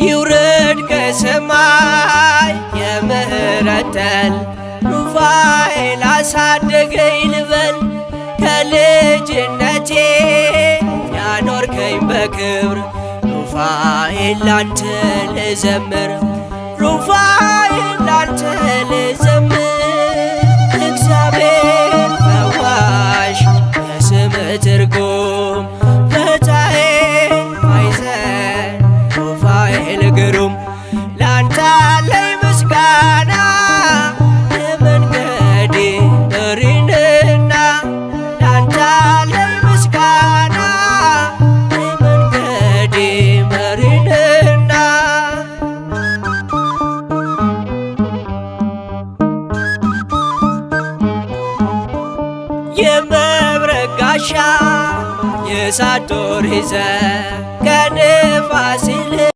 ይውረድ ከሰማይ የምህረት ጠል ሩፋኤል አሳደገኝ ልበል ከልጅነቴ ያኖርከኝ በክብር ሩፋኤል ላንተ ልዘምር ሩፋኤል ላንተ ልዘምር እግዚአብሔር ፈዋሽ የስምህ ትርጉም ፈታሔ ማዕዘን ሩፋኤል ግሩም ላንተ አለኝ ምስጋና የመንገዴ መሪ ነህና ላንተ አለኝ ምስጋና የመንገዴ መሪ ነህና የመብረቅ ጋሻ የእሳት ጦር ይዘህ